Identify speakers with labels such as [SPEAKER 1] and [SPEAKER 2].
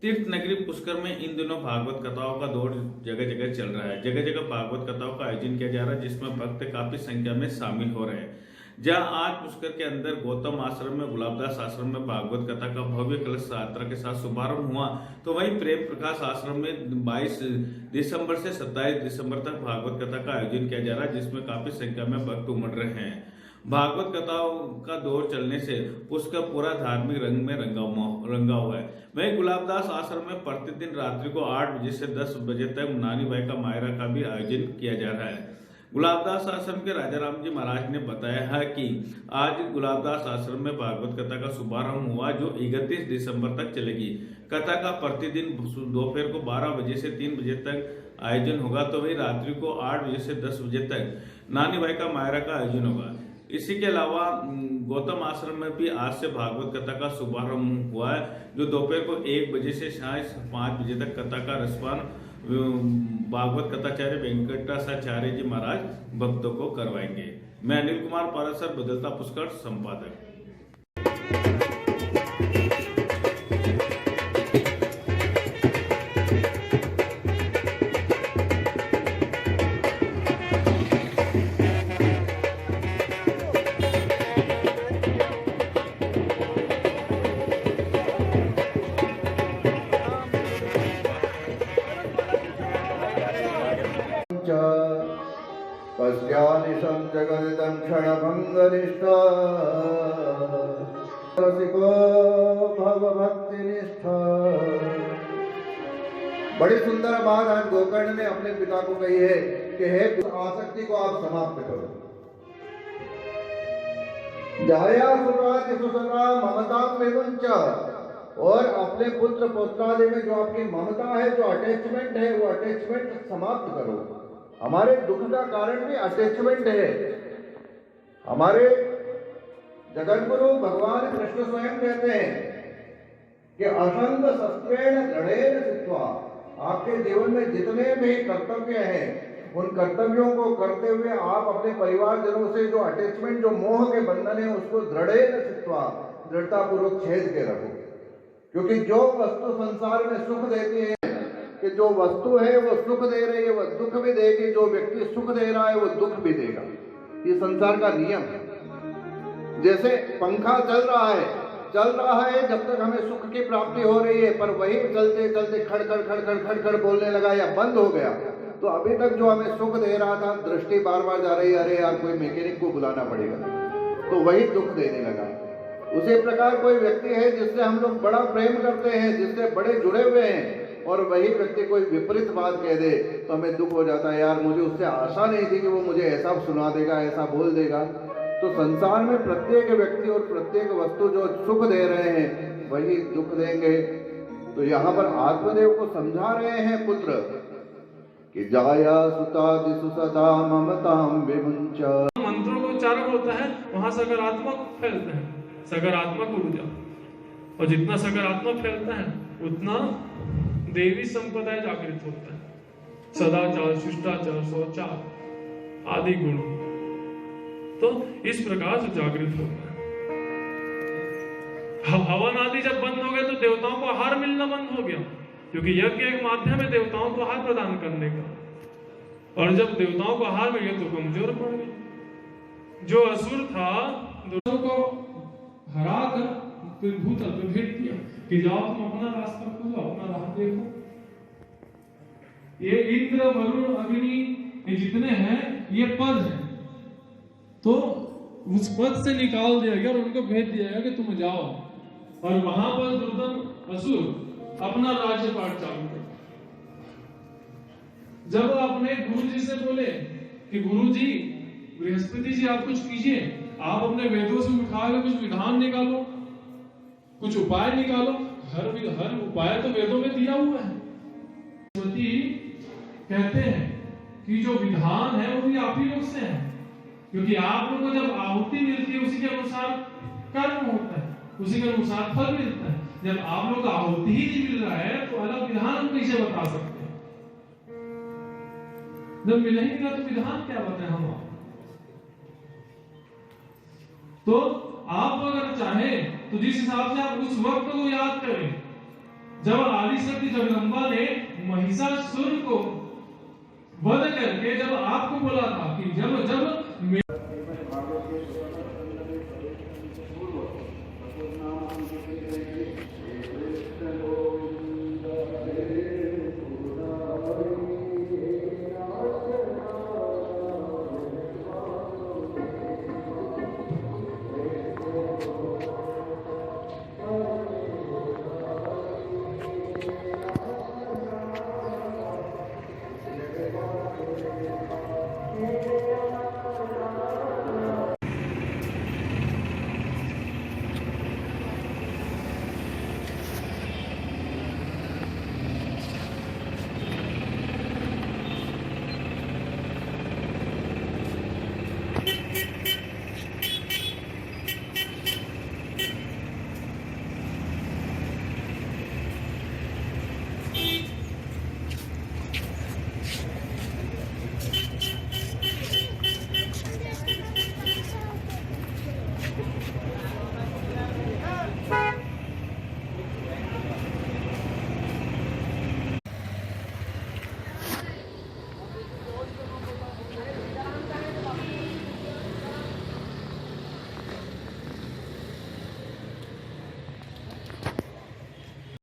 [SPEAKER 1] तीर्थ नगरी पुष्कर में इन दिनों भागवत कथाओं का दौर जगह जगह चल रहा है। जगह जगह भागवत कथाओं का आयोजन किया जा रहा है, जिसमें भक्त काफी संख्या में शामिल हो रहे हैं। जहां आज पुष्कर के अंदर गौतम आश्रम में, गुलाबदास आश्रम में भागवत कथा का भव्य कलश यात्रा के साथ शुभारंभ हुआ, तो वहीं प्रेम प्रकाश आश्रम में 22 दिसंबर से 27 दिसंबर तक भागवत कथा का आयोजन किया जा रहा है, जिसमें काफी संख्या में भक्त उमड़ रहे हैं। भागवत कथाओं का दौर चलने से उसका पूरा धार्मिक रंग में रंगा हुआ है। वहीं गुलाबदास आश्रम में प्रतिदिन रात्रि को 8 बजे से 10 बजे तक नानी बाई का मायरा का भी आयोजन किया जा रहा है। गुलाबदास आश्रम के राजा राम जी महाराज ने बताया है कि आज गुलाबदास आश्रम में भागवत कथा का शुभारंभ हुआ, जो 31 दिसंबर तक चलेगी। कथा का प्रतिदिन दोपहर को 12 बजे से 3 बजे तक आयोजन होगा, तो वही रात्रि को 8 बजे से 10 बजे तक नानी बाई का मायरा का आयोजन होगा। इसी के अलावा गौतम आश्रम में भी आज से भागवत कथा का शुभारंभ हुआ है, जो दोपहर को 1 बजे से शाम 5 बजे तक कथा का रसपान भागवत कथाचार्य वेंकटाचार्य जी महाराज भक्तों को करवाएंगे। मैं अनिल कुमार पारासर, बदलता पुष्कर संपादक।
[SPEAKER 2] पश्यानिशं जगदिदं क्षणभङ्गनिष्ठा रसिको भवभक्तिनिष्ठा। बड़ी सुंदर बात आज गोकर्ण ने अपने पिता को कही है कि हे आसक्ति को आप समाप्त करो। जाया सुराज सुसरा ममता विमुंच, और अपने पुत्र पौत्रादि में जो आपकी ममता है, जो अटैचमेंट है, वो अटैचमेंट समाप्त करो। हमारे दुख का कारण भी अटैचमेंट है। हमारे जगतगुरु भगवान कृष्ण स्वयं कहते हैं कि असंग शस्त्रेण दृढ़ेन चित्वा, आपके जीवन में जितने भी कर्तव्य हैं, उन कर्तव्यों को करते हुए आप अपने परिवारजनों से जो अटैचमेंट, जो मोह के बंधन है, उसको दृढ़ेन चित्वा, दृढ़ता पूर्वक छेद के रखो। क्योंकि जो वस्तु संसार में सुख देती है, कि जो वस्तु है वो सुख दे रही है, वो दुख भी देगी। जो व्यक्ति सुख दे रहा है वो दुख भी देगा। ये संसार का नियम है। जैसे पंखा चल रहा है जब तक हमें सुख की प्राप्ति हो रही है, पर वही चलते चलते खड़खड़ खड़खड़ खड़खड़ बोलने लगा या बंद हो गया, तो अभी तक जो हमें सुख दे रहा था, दृष्टि बार बार जा रही है, अरे यार कोई मैकेनिक को बुलाना पड़ेगा, तो वही दुख देने लगा। उसी प्रकार कोई व्यक्ति है जिससे हम लोग बड़ा प्रेम करते हैं, जिससे बड़े जुड़े हुए हैं, और वही व्यक्ति कोई विपरीत बात कह दे तो हमें दुख हो जाता है, यार मुझे उससे आशा नहीं थी कि वो मुझे ऐसा सुना देगा, ऐसा बोल देगा। तो संसार में प्रत्येक व्यक्ति और प्रत्येक वस्तु जो सुख दे रहे हैं वही दुख देंगे। तो यहाँ पर आत्मदेव को समझा रहे हैं पुत्र कि जाया सुतादिषु सदा ममतां विमुंच।
[SPEAKER 3] मंत्रों का उच्चारण होता है, वहां सकारात्मक फैलता है, सकारात्मक ऊर्जा, और जितना सकारात्मक फैलता है उतना देवी संपदा जागृत होता है। सदाचार, शिष्टाचार, शौचार आदि गुण तो इस प्रकार से जागृत होता है। हवन आदि जब बंद हो गए तो देवताओं को आहार मिलना बंद हो गया, क्योंकि यज्ञ एक माध्यम है देवताओं को आहार प्रदान करने का। और जब देवताओं को आहार मिल गया तो कमजोर पड़ गए। जो असुर था, दोनों को हरा कर फिर भूतल पे भेज दिया कि जाओ तुम अपना रास्ता खोलो, अपना राह देखो। ये इंद्र, वरुण, अग्नि, ये जितने हैं ये पद हैं, तो उस पद से निकाल दिया गया और उनको भेज दिया गया कि तुम जाओ। और वहां पर दुर्दम असुर अपना राज्यपाठ चालू कर। जब अपने गुरु जी से बोले कि गुरु जी, बृहस्पति जी आप कुछ कीजिए, आप अपने वेदों से उठा के कुछ विधान निकालो, कुछ उपाय निकालो। हर उपाय तो वेदों में दिया हुआ है। बृहस्पति कहते हैं कि जो विधान है वो भी आप ही लोग से है, क्योंकि आप लोगों को जब आहुति मिलती है उसी के अनुसार कर्म होता है, उसी के अनुसार फल मिलता है। जब आप लोग आहुति ही नहीं मिल रहा है तो अलग विधान हम कैसे बता सकते हैं? जब मिलेगा तो विधान क्या बताएं हम आपको? तो आप अगर चाहें तो जिस हिसाब से आप उस वक्त को याद करें जब आदिशक्ति जगदम्बा ने महिषासुर को वध करके जब आपको बोला था कि जब जब